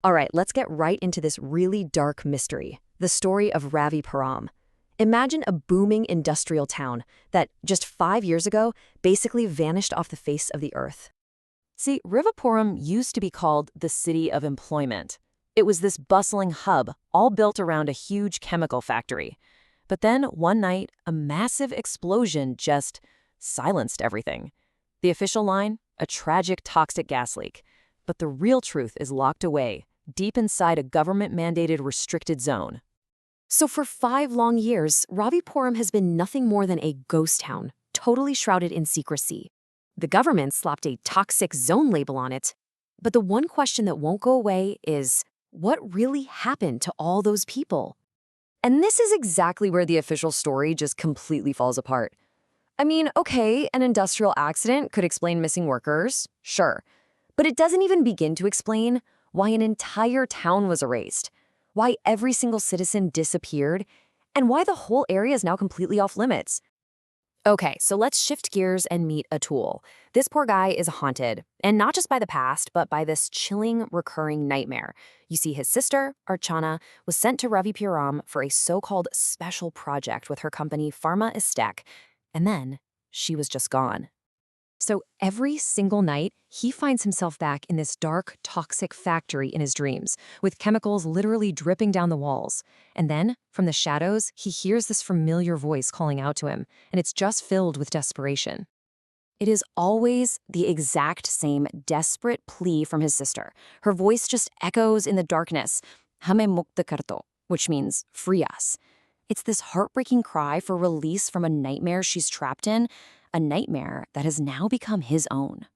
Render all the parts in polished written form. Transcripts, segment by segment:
All right, let's get right into this really dark mystery, the story of Ravipuram. Imagine a booming industrial town that, just 5 years ago, basically vanished off the face of the earth. See, Ravipuram used to be called the City of Employment. It was this bustling hub, all built around a huge chemical factory. But then, one night, a massive explosion just silenced everything. The official line? A tragic toxic gas leak. But the real truth is locked away, deep inside a government-mandated restricted zone. So for 5 long years, Ravipuram has been nothing more than a ghost town, totally shrouded in secrecy. The government slapped a toxic zone label on it. But the one question that won't go away is, what really happened to all those people? And this is exactly where the official story just completely falls apart. I mean, okay, an industrial accident could explain missing workers, sure. But it doesn't even begin to explain why an entire town was erased, why every single citizen disappeared, and why the whole area is now completely off limits. Okay, so let's shift gears and meet Atul. This poor guy is haunted, and not just by the past, but by this chilling, recurring nightmare. You see, his sister, Archana, was sent to Ravipuram for a so-called special project with her company Pharma Estek, and then she was just gone. So every single night, he finds himself back in this dark, toxic factory in his dreams, with chemicals literally dripping down the walls. And then, from the shadows, he hears this familiar voice calling out to him, and it's just filled with desperation. It is always the exact same desperate plea from his sister. Her voice just echoes in the darkness, "Hame mukta kar do," which means, "Free us." It's this heartbreaking cry for release from a nightmare she's trapped in, a nightmare that has now become his own.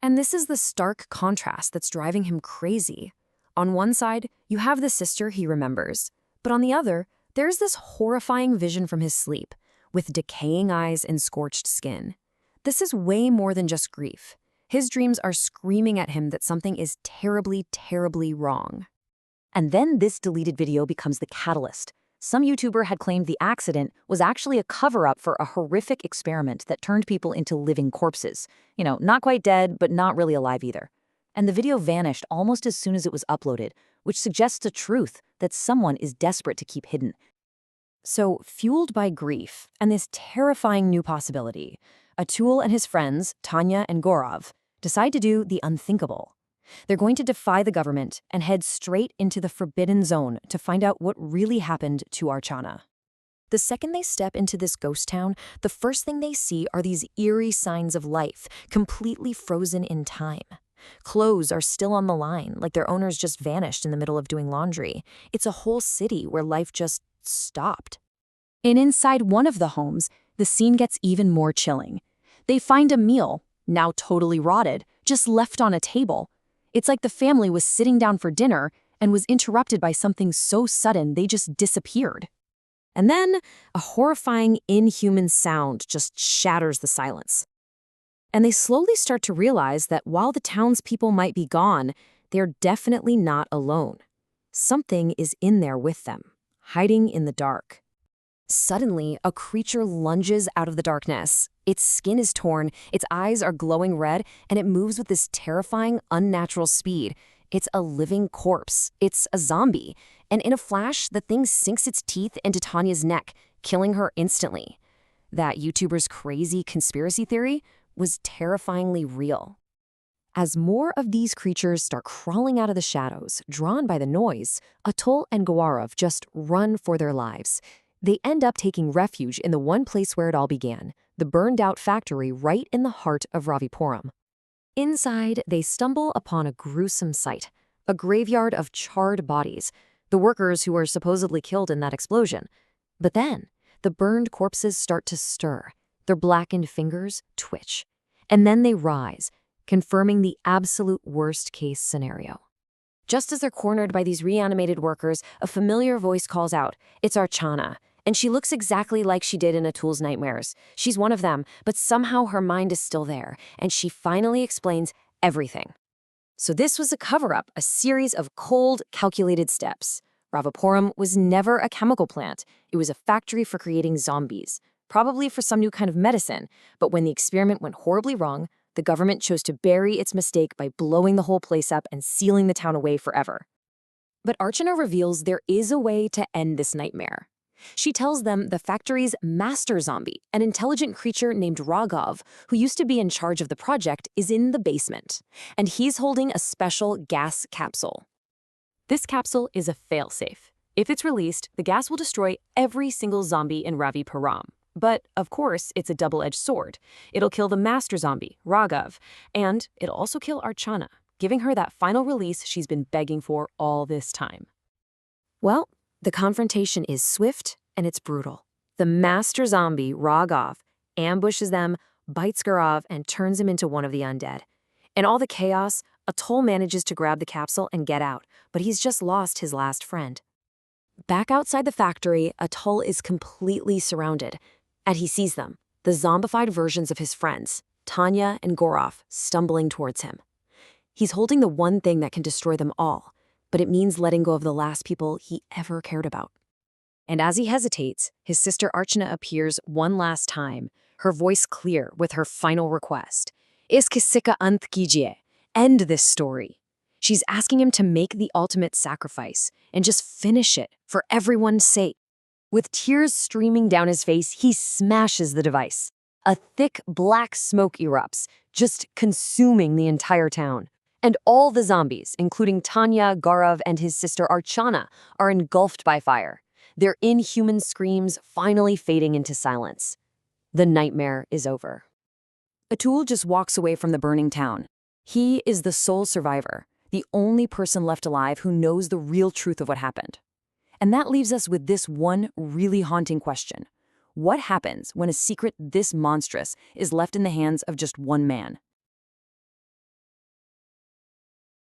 And this is the stark contrast that's driving him crazy. On one side, you have the sister he remembers, but on the other, there's this horrifying vision from his sleep, with decaying eyes and scorched skin. This is way more than just grief. His dreams are screaming at him that something is terribly, terribly wrong. And then this deleted video becomes the catalyst. Some YouTuber had claimed the accident was actually a cover-up for a horrific experiment that turned people into living corpses. You know, not quite dead, but not really alive either. And the video vanished almost as soon as it was uploaded, which suggests a truth that someone is desperate to keep hidden. So, fueled by grief and this terrifying new possibility, Atul and his friends, Tanya and Gaurav, decide to do the unthinkable. They're going to defy the government and head straight into the forbidden zone to find out what really happened to Archana. The second they step into this ghost town, the first thing they see are these eerie signs of life, completely frozen in time. Clothes are still on the line, like their owners just vanished in the middle of doing laundry. It's a whole city where life just stopped. And inside one of the homes, the scene gets even more chilling. They find a meal, now totally rotted, just left on a table. It's like the family was sitting down for dinner and was interrupted by something so sudden they just disappeared. And then a horrifying, inhuman sound just shatters the silence. And they slowly start to realize that while the townspeople might be gone, they're definitely not alone. Something is in there with them, hiding in the dark. Suddenly, a creature lunges out of the darkness. Its skin is torn, its eyes are glowing red, and it moves with this terrifying, unnatural speed. It's a living corpse. It's a zombie. And in a flash, the thing sinks its teeth into Tanya's neck, killing her instantly. That YouTuber's crazy conspiracy theory was terrifyingly real. As more of these creatures start crawling out of the shadows, drawn by the noise, Atul and Gaurav just run for their lives. They end up taking refuge in the one place where it all began, the burned-out factory right in the heart of Ravipuram. Inside, they stumble upon a gruesome sight, a graveyard of charred bodies, the workers who were supposedly killed in that explosion. But then, the burned corpses start to stir, their blackened fingers twitch, and then they rise, confirming the absolute worst-case scenario. Just as they're cornered by these reanimated workers, a familiar voice calls out, "It's Archana." And she looks exactly like she did in Atul's nightmares. She's one of them, but somehow her mind is still there, and she finally explains everything. So this was a cover-up, a series of cold, calculated steps. Ravipuram was never a chemical plant. It was a factory for creating zombies, probably for some new kind of medicine. But when the experiment went horribly wrong, the government chose to bury its mistake by blowing the whole place up and sealing the town away forever. But Archana reveals there is a way to end this nightmare. She tells them the factory's master zombie, an intelligent creature named Raghav, who used to be in charge of the project, is in the basement, and he's holding a special gas capsule. This capsule is a failsafe. If it's released, the gas will destroy every single zombie in Ravipuram. But, of course, it's a double-edged sword. It'll kill the master zombie, Raghav, and it'll also kill Archana, giving her that final release she's been begging for all this time. Well, the confrontation is swift and it's brutal. The master zombie, Raghav, ambushes them, bites Gaurav, and turns him into one of the undead. In all the chaos, Atul manages to grab the capsule and get out, but he's just lost his last friend. Back outside the factory, Atul is completely surrounded, and he sees them, the zombified versions of his friends, Tanya and Gaurav, stumbling towards him. He's holding the one thing that can destroy them all, but it means letting go of the last people he ever cared about. And as he hesitates, his sister Archana appears one last time, her voice clear with her final request. Iske sika ant kijiye. End this story. She's asking him to make the ultimate sacrifice and just finish it for everyone's sake. With tears streaming down his face, he smashes the device. A thick black smoke erupts, just consuming the entire town. And all the zombies, including Tanya, Gaurav, and his sister Archana, are engulfed by fire, their inhuman screams finally fading into silence. The nightmare is over. Atul just walks away from the burning town. He is the sole survivor, the only person left alive who knows the real truth of what happened. And that leaves us with this one really haunting question. What happens when a secret this monstrous is left in the hands of just one man?